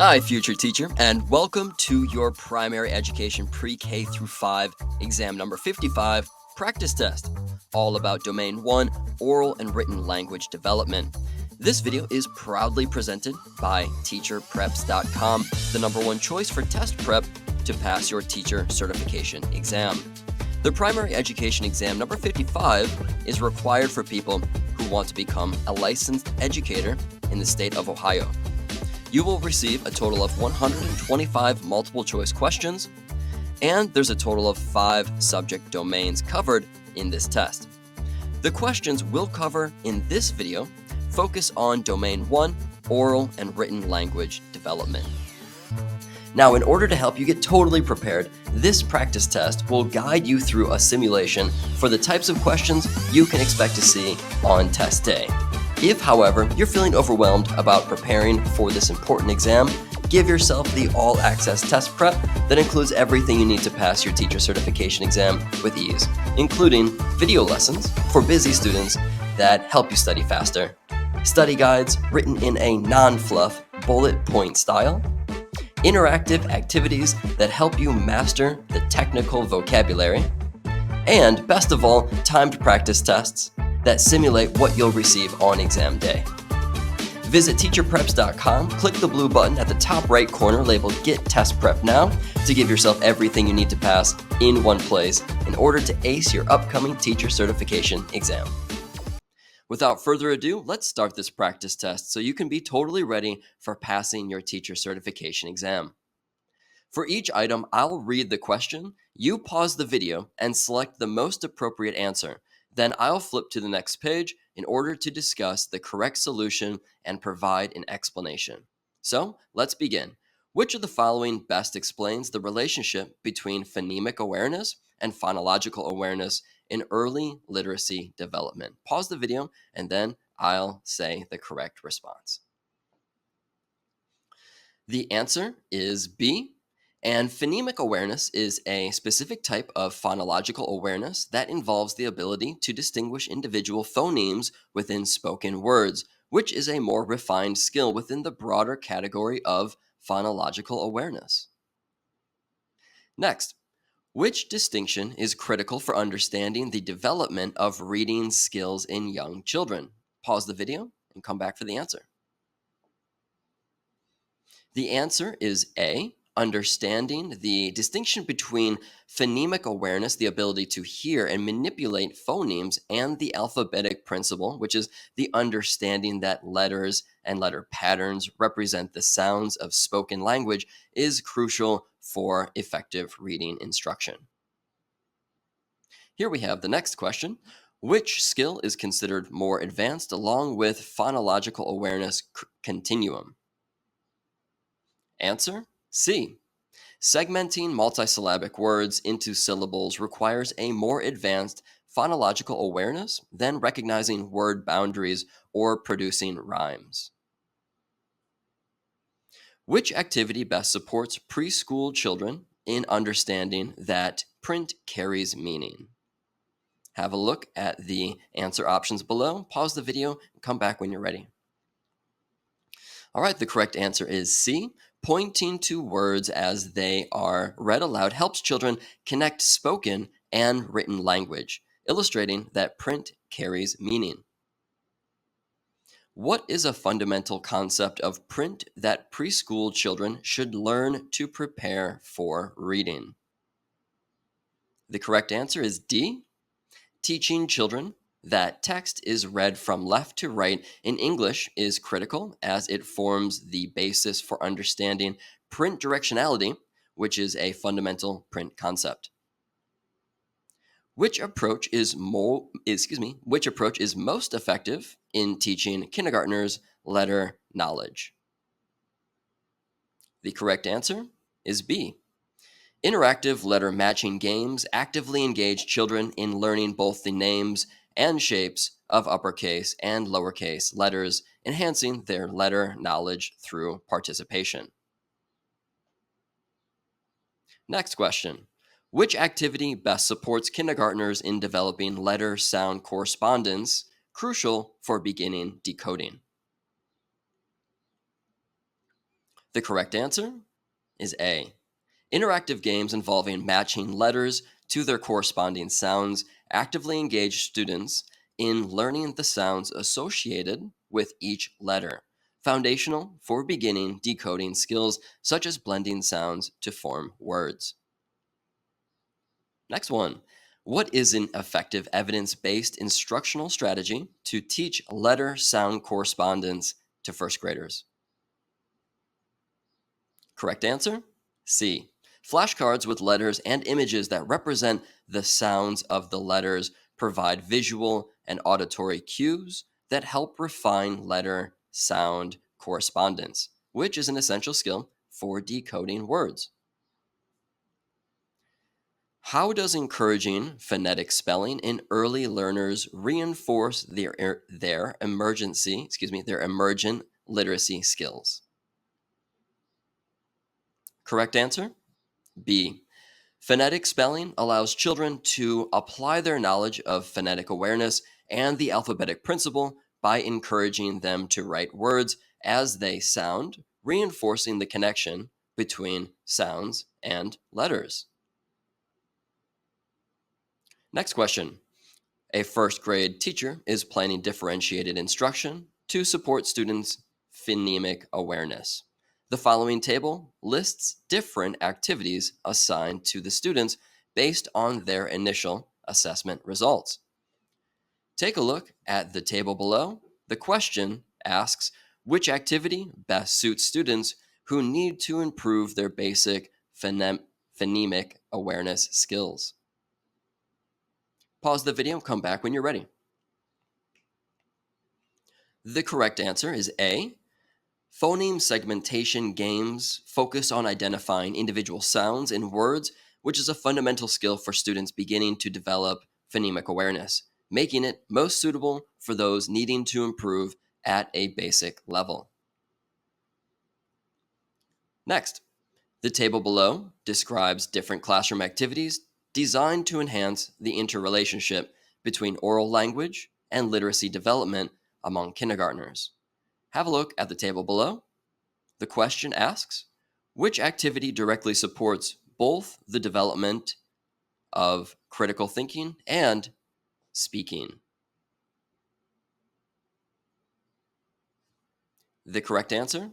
Hi, future teacher, and welcome to your primary education pre-K through 5 exam number 55 practice test, all about Domain 1 oral and written language development. This video is proudly presented by teacherpreps.com, the #1 choice for test prep to pass your teacher certification exam. The primary education exam number 55 is required for people who want to become a licensed educator in the state of Ohio. You will receive a total of 125 multiple choice questions, and there's a total of 5 subject domains covered in this test. The questions we'll cover in this video focus on Domain 1, oral and written language development. Now, in order to help you get totally prepared, this practice test will guide you through a simulation for the types of questions you can expect to see on test day. If, however, you're feeling overwhelmed about preparing for this important exam, give yourself the all-access test prep that includes everything you need to pass your teacher certification exam with ease, including video lessons for busy students that help you study faster, study guides written in a non-fluff bullet point style, interactive activities that help you master the technical vocabulary, and best of all, timed practice tests that simulate what you'll receive on exam day. Visit teacherpreps.com, click the blue button at the top right corner labeled Get Test Prep Now to give yourself everything you need to pass in one place in order to ace your upcoming teacher certification exam. Without further ado, let's start this practice test so you can be totally ready for passing your teacher certification exam. For each item, I'll read the question, you pause the video and select the most appropriate answer. Then I'll flip to the next page in order to discuss the correct solution and provide an explanation. So let's begin. Which of the following best explains the relationship between phonemic awareness and phonological awareness in early literacy development? Pause the video and then I'll say the correct response. The answer is B. And phonemic awareness is a specific type of phonological awareness that involves the ability to distinguish individual phonemes within spoken words, which is a more refined skill within the broader category of phonological awareness. Next, which distinction is critical for understanding the development of reading skills in young children? Pause the video and come back for the answer. The answer is A. Understanding the distinction between phonemic awareness, the ability to hear and manipulate phonemes, and the alphabetic principle, which is the understanding that letters and letter patterns represent the sounds of spoken language, is crucial for effective reading instruction. Here we have the next question. Which skill is considered more advanced along with phonological awareness continuum? Answer C. Segmenting multisyllabic words into syllables requires a more advanced phonological awareness than recognizing word boundaries or producing rhymes. Which activity best supports preschool children in understanding that print carries meaning? Have a look at the answer options below, pause the video, and come back when you're ready. All right, the correct answer is C. Pointing to words as they are read aloud helps children connect spoken and written language, illustrating that print carries meaning. What is a fundamental concept of print that preschool children should learn to prepare for reading? The correct answer is D. Teaching children that text is read from left to right in English is critical as it forms the basis for understanding print directionality, which is a fundamental print concept. Which approach is most effective in teaching kindergartners letter knowledge? The correct answer is B. Interactive letter matching games actively engage children in learning both the names and shapes of uppercase and lowercase letters, enhancing their letter knowledge through participation. Next question. Which activity best supports kindergartners in developing letter-sound correspondence, crucial for beginning decoding? The correct answer is A. Interactive games involving matching letters to their corresponding sounds actively engage students in learning the sounds associated with each letter, foundational for beginning decoding skills such as blending sounds to form words. Next one. What is an effective evidence based instructional strategy to teach letter sound correspondence to first graders? Correct answer? C. Flashcards with letters and images that represent the sounds of the letters provide visual and auditory cues that help refine letter sound correspondence, which is an essential skill for decoding words. How does encouraging phonetic spelling in early learners reinforce their emergent literacy skills? Correct answer? B. Phonetic spelling allows children to apply their knowledge of phonetic awareness and the alphabetic principle by encouraging them to write words as they sound, reinforcing the connection between sounds and letters. Next question. A first grade teacher is planning differentiated instruction to support students' phonemic awareness. The following table lists different activities assigned to the students based on their initial assessment results. Take a look at the table below. The question asks which activity best suits students who need to improve their basic phonemic awareness skills. Pause the video and come back when you're ready. The correct answer is A. Phoneme segmentation games focus on identifying individual sounds in words, which is a fundamental skill for students beginning to develop phonemic awareness, making it most suitable for those needing to improve at a basic level. Next, the table below describes different classroom activities designed to enhance the interrelationship between oral language and literacy development among kindergartners. Have a look at the table below. The question asks, which activity directly supports both the development of critical thinking and speaking? The correct answer?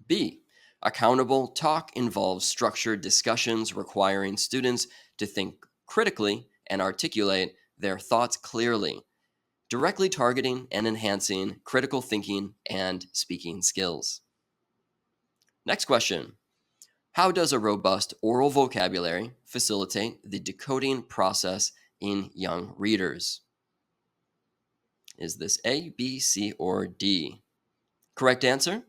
B. Accountable talk involves structured discussions requiring students to think critically and articulate their thoughts clearly, directly targeting and enhancing critical thinking and speaking skills. Next question. How does a robust oral vocabulary facilitate the decoding process in young readers? Is this A, B, C, or D? Correct answer?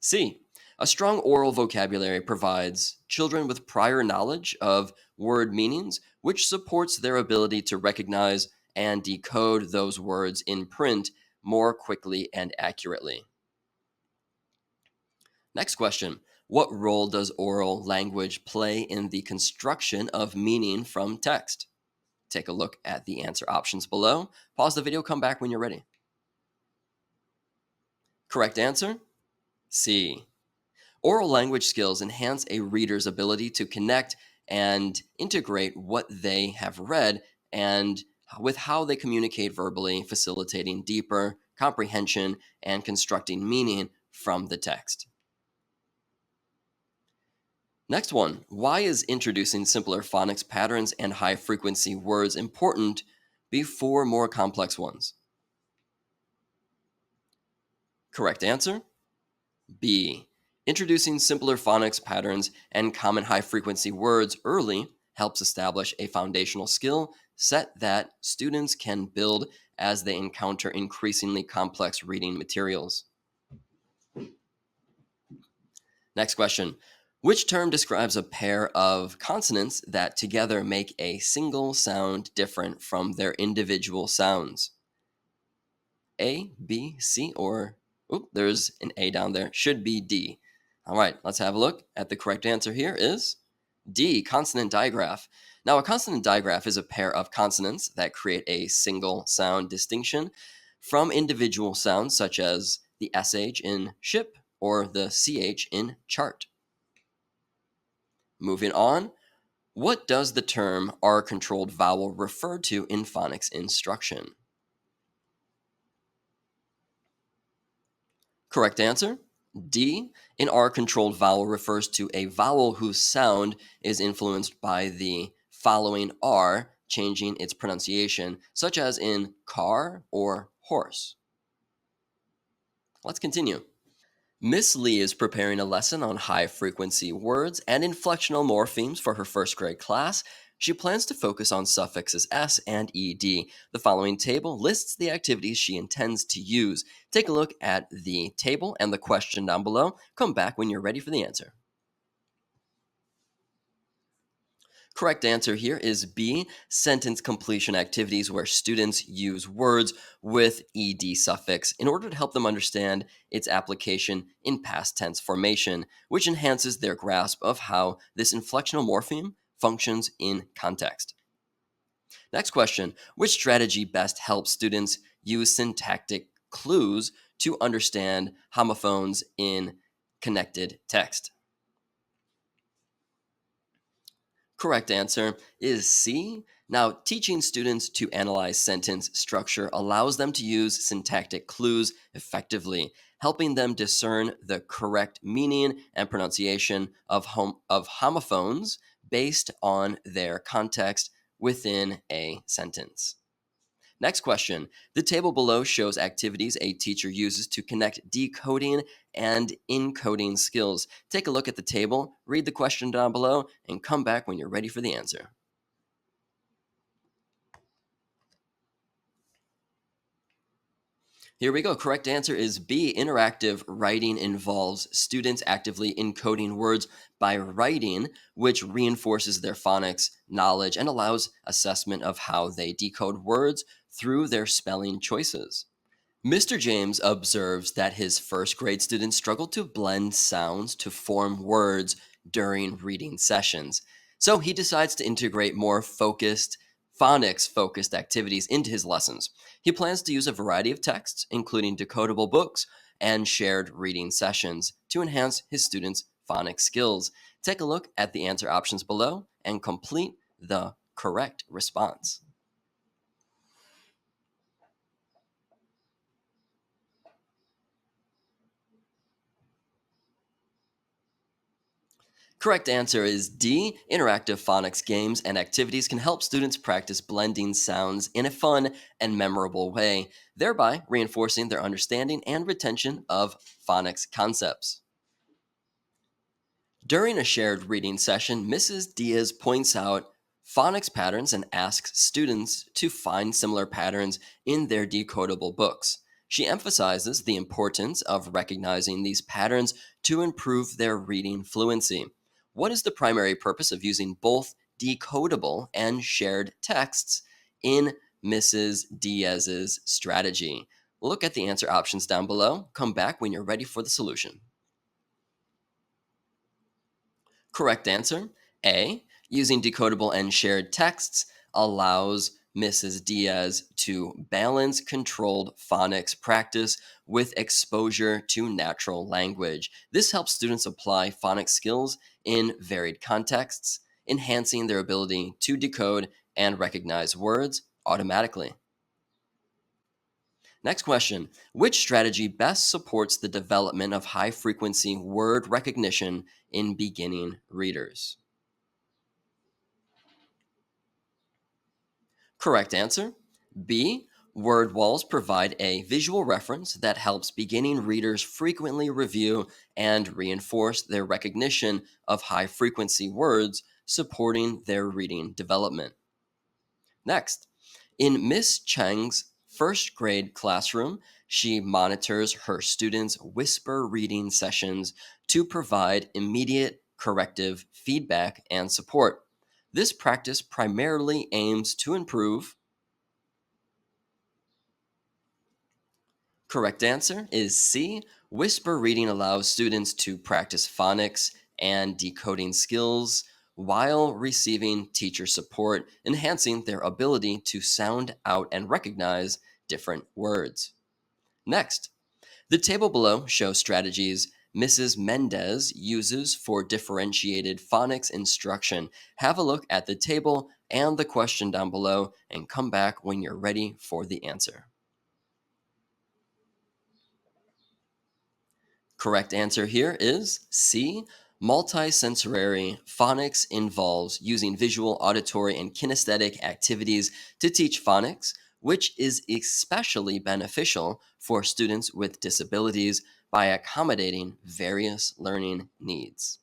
C. A strong oral vocabulary provides children with prior knowledge of word meanings, which supports their ability to recognize and decode those words in print more quickly and accurately. Next question. What role does oral language play in the construction of meaning from text? Take a look at the answer options below. Pause the video, come back when you're ready. Correct answer? C. Oral language skills enhance a reader's ability to connect and integrate what they have read and with how they communicate verbally, facilitating deeper comprehension and constructing meaning from the text. Next one, why is introducing simpler phonics patterns and high frequency words important before more complex ones? Correct answer? B. Introducing simpler phonics patterns and common high frequency words early helps establish a foundational skill set that students can build as they encounter increasingly complex reading materials. Next question. Which term describes a pair of consonants that together make a single sound different from their individual sounds? A, B, C, or, there's an A down there. Should be D. All right, let's have a look at the correct answer here is D, consonant digraph. Now, a consonant digraph is a pair of consonants that create a single sound distinction from individual sounds such as the SH in ship or the CH in chart. Moving on, what does the term R controlled vowel refer to in phonics instruction? Correct answer. D. An R controlled vowel refers to a vowel whose sound is influenced by the following R changing its pronunciation, such as in car or horse. Let's continue. Miss Lee is preparing a lesson on high frequency words and inflectional morphemes for her first grade class. She plans to focus on suffixes s and ed. The following table lists the activities she intends to use. Take a look at the table and the question down below. Come back when you're ready for the answer. Correct answer here is B, sentence completion activities where students use words with ed suffix in order to help them understand its application in past tense formation, which enhances their grasp of how this inflectional morpheme functions in context. Next question, which strategy best helps students use syntactic clues to understand homophones in connected text? Correct answer is C. Now, teaching students to analyze sentence structure allows them to use syntactic clues effectively, helping them discern the correct meaning and pronunciation of homophones based on their context within a sentence. Next question. The table below shows activities a teacher uses to connect decoding and encoding skills. Take a look at the table, read the question down below, and come back when you're ready for the answer. Here we go. Correct answer is B. Interactive writing involves students actively encoding words by writing, which reinforces their phonics knowledge and allows assessment of how they decode words through their spelling choices. Mr. James observes that his first grade students struggle to blend sounds to form words during reading sessions. So he decides to integrate more phonics focused activities into his lessons. He plans to use a variety of texts, including decodable books and shared reading sessions, to enhance his students' phonics skills. Take a look at the answer options below and complete the correct response. Correct answer is D. Interactive phonics games and activities can help students practice blending sounds in a fun and memorable way, thereby reinforcing their understanding and retention of phonics concepts. During a shared reading session, Mrs. Diaz points out phonics patterns and asks students to find similar patterns in their decodable books. She emphasizes the importance of recognizing these patterns to improve their reading fluency. What is the primary purpose of using both decodable and shared texts in Mrs. Diaz's strategy? Look at the answer options down below. Come back when you're ready for the solution. Correct answer A. Using decodable and shared texts allows Mrs. Diaz to balance controlled phonics practice with exposure to natural language. This helps students apply phonics skills in varied contexts, enhancing their ability to decode and recognize words automatically. Next question. Which strategy best supports the development of high frequency word recognition in beginning readers? Correct answer. B. Word walls provide a visual reference that helps beginning readers frequently review and reinforce their recognition of high frequency words, supporting their reading development. Next, in Miss Cheng's first grade classroom, she monitors her students' whisper reading sessions to provide immediate corrective feedback and support. This practice primarily aims to improve. Correct answer is C. Whisper reading allows students to practice phonics and decoding skills while receiving teacher support, enhancing their ability to sound out and recognize different words. Next, the table below shows strategies Mrs. Mendez uses for differentiated phonics instruction? Have a look at the table and the question down below and come back when you're ready for the answer. Correct answer here is C. Multisensory phonics involves using visual, auditory, and kinesthetic activities to teach phonics, which is especially beneficial for students with disabilities by accommodating various learning needs.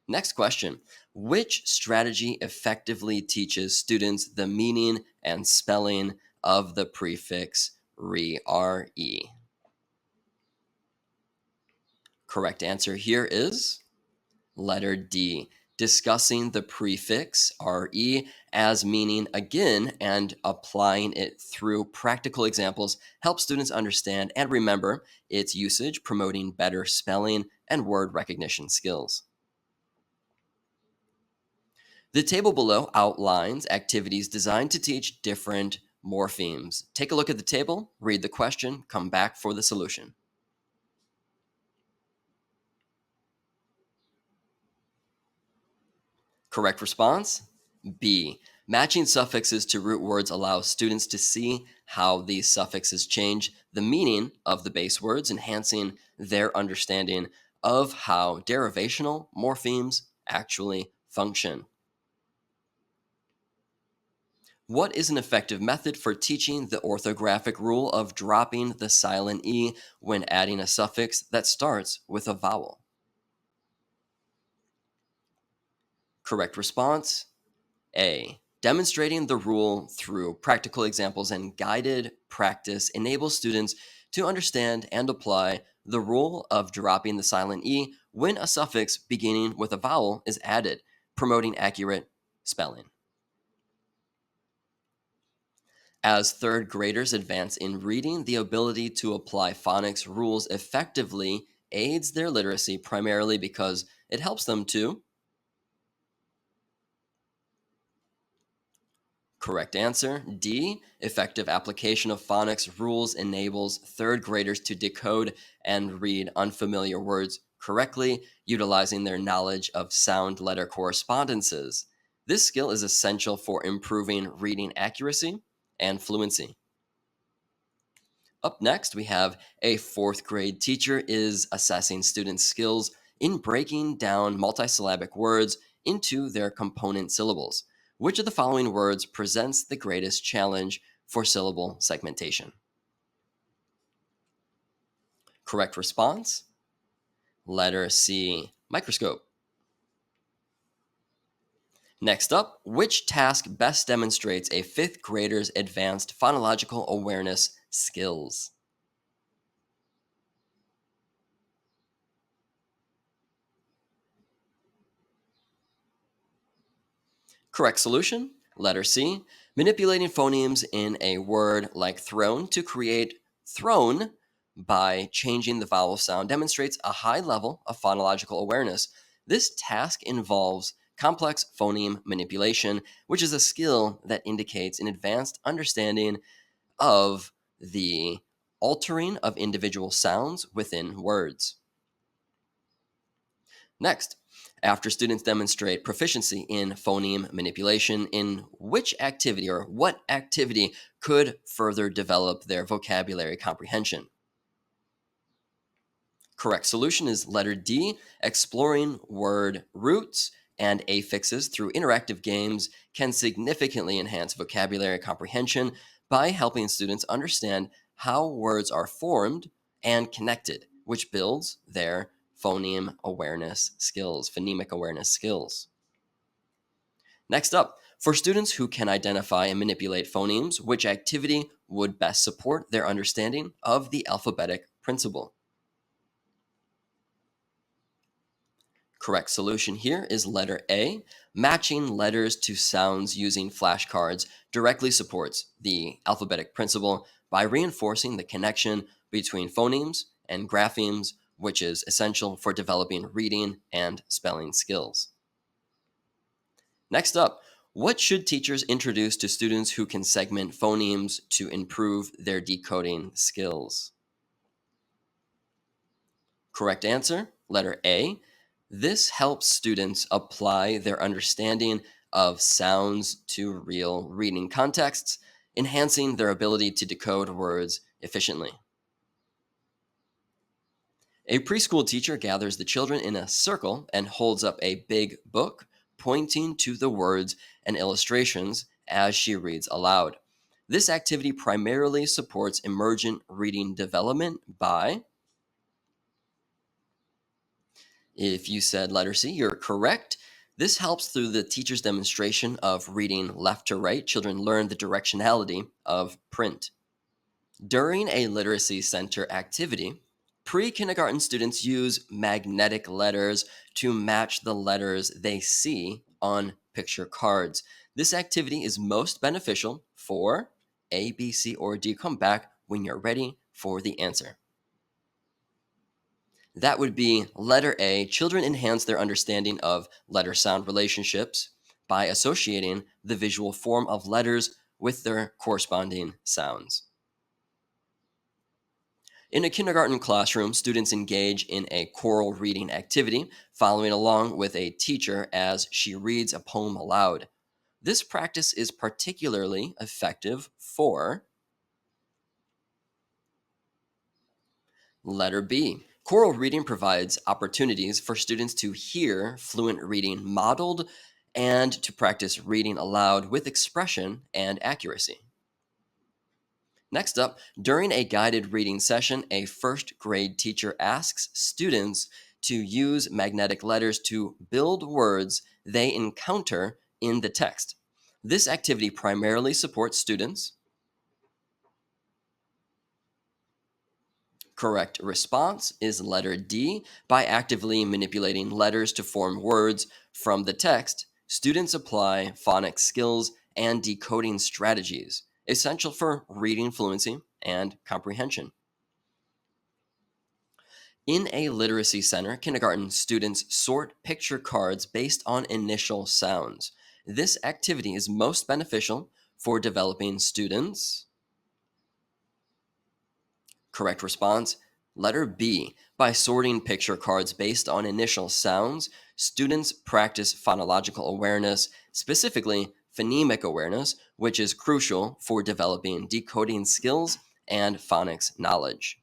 Next question. Which strategy effectively teaches students the meaning and spelling of the prefix re? Correct answer here is letter D. Discussing the prefix re as meaning again and applying it through practical examples helps students understand and remember its usage, promoting better spelling and word recognition skills. The table below outlines activities designed to teach different morphemes. Take a look at the table, read the question, come back for the solution. Correct response? B. Matching suffixes to root words allows students to see how these suffixes change the meaning of the base words, enhancing their understanding of how derivational morphemes actually function. What is an effective method for teaching the orthographic rule of dropping the silent E when adding a suffix that starts with a vowel? Correct response? A. Demonstrating the rule through practical examples and guided practice enables students to understand and apply the rule of dropping the silent E when a suffix beginning with a vowel is added, promoting accurate spelling. As third graders advance in reading, the ability to apply phonics rules effectively aids their literacy primarily because it helps them to. Correct answer D. Effective application of phonics rules enables third graders to decode and read unfamiliar words correctly, utilizing their knowledge of sound letter correspondences. This skill is essential for improving reading accuracy and fluency. Up next, we have a fourth grade teacher is assessing students' skills in breaking down multisyllabic words into their component syllables. Which of the following words presents the greatest challenge for syllable segmentation? Correct response? Letter C, microscope. Next up, which task best demonstrates a fifth grader's advanced phonological awareness skills? Correct solution, letter C, manipulating phonemes in a word like thrown to create thrown by changing the vowel sound demonstrates a high level of phonological awareness. This task involves complex phoneme manipulation, which is a skill that indicates an advanced understanding of the altering of individual sounds within words. Next, after students demonstrate proficiency in phoneme manipulation, in which activity or what activity could further develop their vocabulary comprehension? Correct solution is letter D. Exploring word roots and affixes through interactive games can significantly enhance vocabulary comprehension by helping students understand how words are formed and connected, which builds their phonemic awareness skills. Next up, for students who can identify and manipulate phonemes, which activity would best support their understanding of the alphabetic principle? Correct solution here is letter A. Matching letters to sounds using flashcards directly supports the alphabetic principle by reinforcing the connection between phonemes and graphemes, which is essential for developing reading and spelling skills. Next up, what should teachers introduce to students who can segment phonemes to improve their decoding skills? Correct answer, letter A. This helps students apply their understanding of sounds to real reading contexts, enhancing their ability to decode words efficiently. A preschool teacher gathers the children in a circle and holds up a big book, pointing to the words and illustrations as she reads aloud. This activity primarily supports emergent reading development by, if you said letter C, you're correct. This helps through the teacher's demonstration of reading left to right. Children learn the directionality of print. During a literacy center activity, pre kindergarten students use magnetic letters to match the letters they see on picture cards. This activity is most beneficial for A, B, C, or D. Come back when you're ready for the answer. That would be letter A. Children enhance their understanding of letter sound relationships by associating the visual form of letters with their corresponding sounds. In a kindergarten classroom, students engage in a choral reading activity, following along with a teacher as she reads a poem aloud. This practice is particularly effective for letter B. Choral reading provides opportunities for students to hear fluent reading modeled and to practice reading aloud with expression and accuracy. Next up, during a guided reading session, a first grade teacher asks students to use magnetic letters to build words they encounter in the text. This activity primarily supports students. Correct response is letter D. By actively manipulating letters to form words from the text, students apply phonics skills and decoding strategies, essential for reading fluency and comprehension. In a literacy center, kindergarten students sort picture cards based on initial sounds. This activity is most beneficial for developing students. Correct response, letter B. By sorting picture cards based on initial sounds, students practice phonological awareness, specifically phonemic awareness, which is crucial for developing decoding skills and phonics knowledge.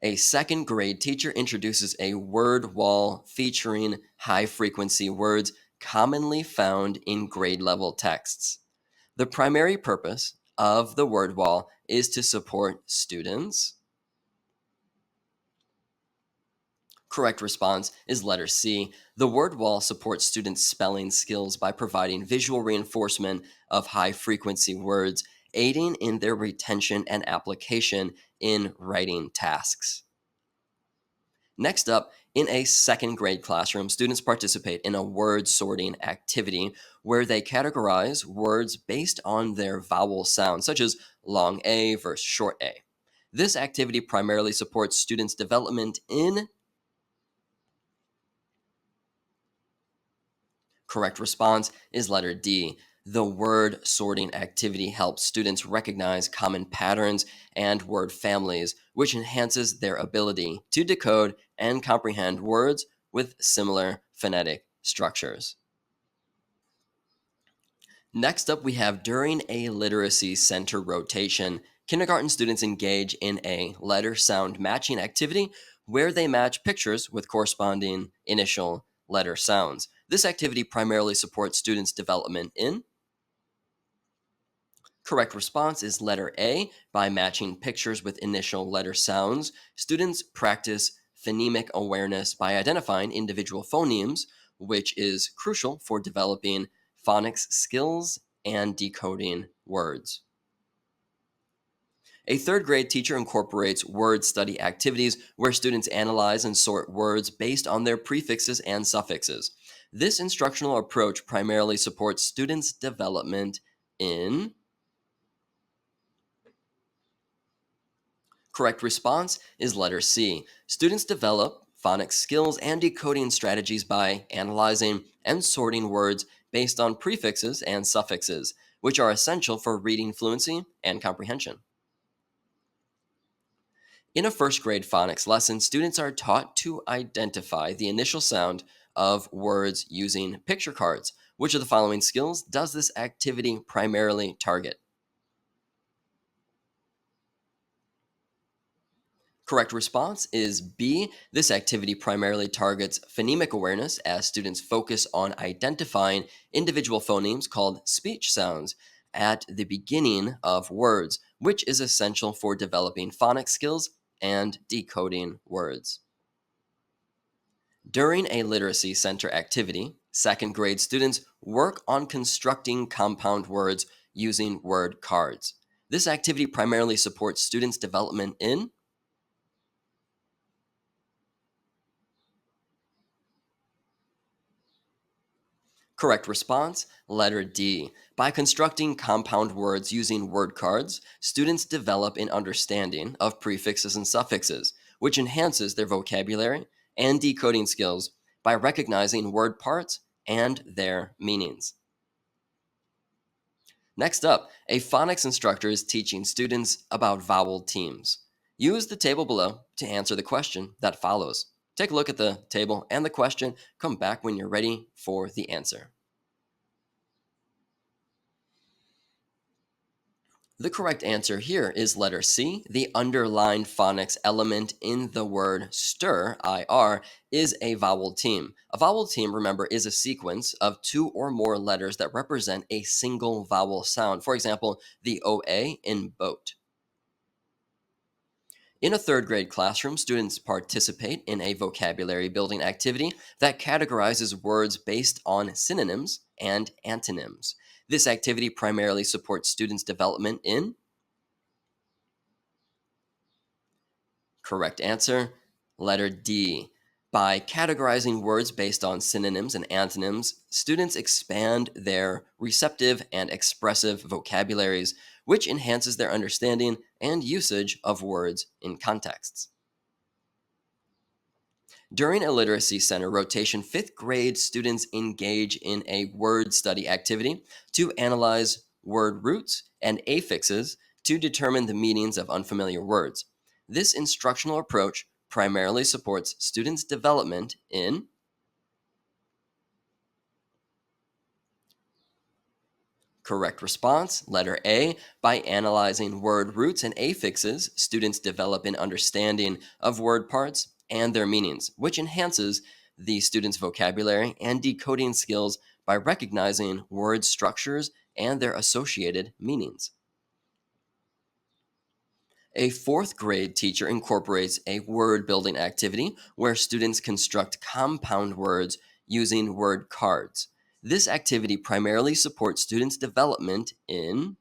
A second grade teacher introduces a word wall featuring high frequency words commonly found in grade level texts. The primary purpose of the word wall is to support students. Correct response is letter C. The word wall supports students' spelling skills by providing visual reinforcement of high frequency words, aiding in their retention and application in writing tasks. Next up, in a second grade classroom, students participate in a word sorting activity where they categorize words based on their vowel sounds, such as long A versus short A. This activity primarily supports students' development in. Correct response is letter D. The word sorting activity helps students recognize common patterns and word families, which enhances their ability to decode and comprehend words with similar phonetic structures. Next up, we have during a literacy center rotation, kindergarten students engage in a letter sound matching activity where they match pictures with corresponding initial letter sounds. This activity primarily supports students' development in. Correct response is letter A. By matching pictures with initial letter sounds, students practice phonemic awareness by identifying individual phonemes, which is crucial for developing phonics skills and decoding words. A third grade teacher incorporates word study activities where students analyze and sort words based on their prefixes and suffixes. This instructional approach primarily supports students' development in. Correct response is letter C. Students develop phonics skills and decoding strategies by analyzing and sorting words based on prefixes and suffixes, which are essential for reading fluency and comprehension. In a first grade phonics lesson, students are taught to identify the initial sound of words using picture cards. Which of the following skills does this activity primarily target? Correct response is B. This activity primarily targets phonemic awareness as students focus on identifying individual phonemes called speech sounds at the beginning of words, which is essential for developing phonics skills and decoding words. During a literacy center activity, second grade students work on constructing compound words using word cards. This activity primarily supports students' development in correct response, letter D. By constructing compound words using word cards, students develop an understanding of prefixes and suffixes, which enhances their vocabulary and decoding skills by recognizing word parts and their meanings. Next up, a phonics instructor is teaching students about vowel teams. Use the table below to answer the question that follows. Take a look at the table and the question. Come back when you're ready for the answer. The correct answer here is letter C. The underlined phonics element in the word stir, IR, is a vowel team. A vowel team, remember, is a sequence of two or more letters that represent a single vowel sound. For example, the OA in boat. In a third grade classroom, students participate in a vocabulary building activity that categorizes words based on synonyms and antonyms. This activity primarily supports students' development in correct answer, letter D. By categorizing words based on synonyms and antonyms, students expand their receptive and expressive vocabularies, which enhances their understanding and usage of words in contexts. During a literacy center rotation, fifth grade students engage in a word study activity to analyze word roots and affixes to determine the meanings of unfamiliar words. This instructional approach primarily supports students' development in correct response, letter A. By analyzing word roots and affixes, students develop an understanding of word parts and their meanings, which enhances the student's vocabulary and decoding skills by recognizing word structures and their associated meanings. A fourth grade teacher incorporates a word building activity where students construct compound words using word cards. This activity primarily supports students' development in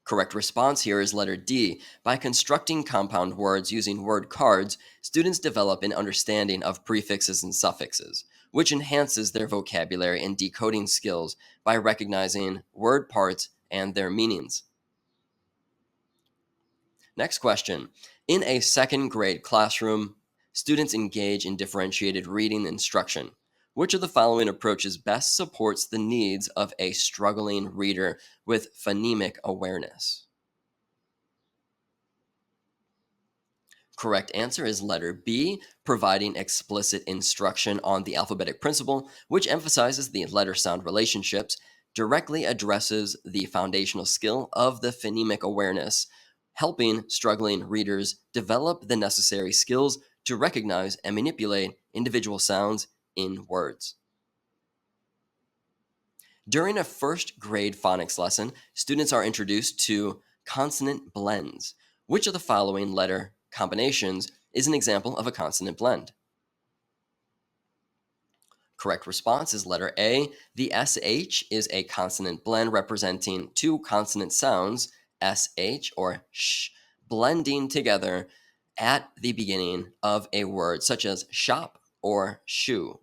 correct response here is letter D. By constructing compound words using word cards, students develop an understanding of prefixes and suffixes, which enhances their vocabulary and decoding skills by recognizing word parts and their meanings. Next question. In a second grade classroom, students engage in differentiated reading instruction. Which of the following approaches best supports the needs of a struggling reader with phonemic awareness? Correct answer is letter B, providing explicit instruction on the alphabetic principle, which emphasizes the letter sound relationships, directly addresses the foundational skill of the phonemic awareness, helping struggling readers develop the necessary skills to recognize and manipulate individual sounds in words. During a first grade phonics lesson, students are introduced to consonant blends. Which of the following letter combinations is an example of a consonant blend? Correct response is letter A. The SH is a consonant blend representing two consonant sounds, SH or sh, blending together at the beginning of a word, such as shop or shoe.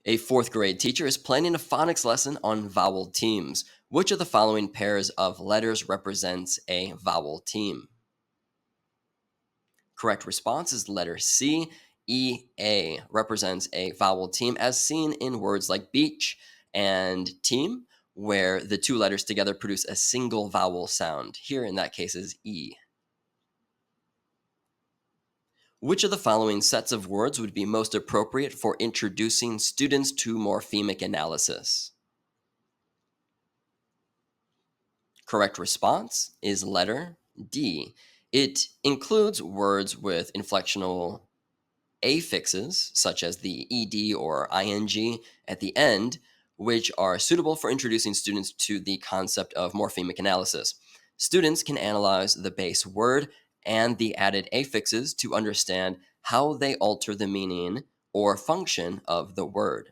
A fourth grade teacher is planning a phonics lesson on vowel teams. Which of the following pairs of letters represents a vowel team? Correct response is letter C. EA represents a vowel team as seen in words like beach and team, where the two letters together produce a single vowel sound. Here, in that case, is E. Which of the following sets of words would be most appropriate for introducing students to morphemic analysis? Correct response is letter D. It includes words with inflectional affixes, such as the ed or ing at the end, which are suitable for introducing students to the concept of morphemic analysis. Students can analyze the base word and the added affixes to understand how they alter the meaning or function of the word.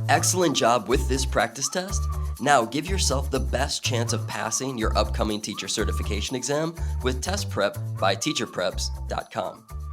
Excellent job with this practice test. Now give yourself the best chance of passing your upcoming teacher certification exam with test prep by teacherpreps.com.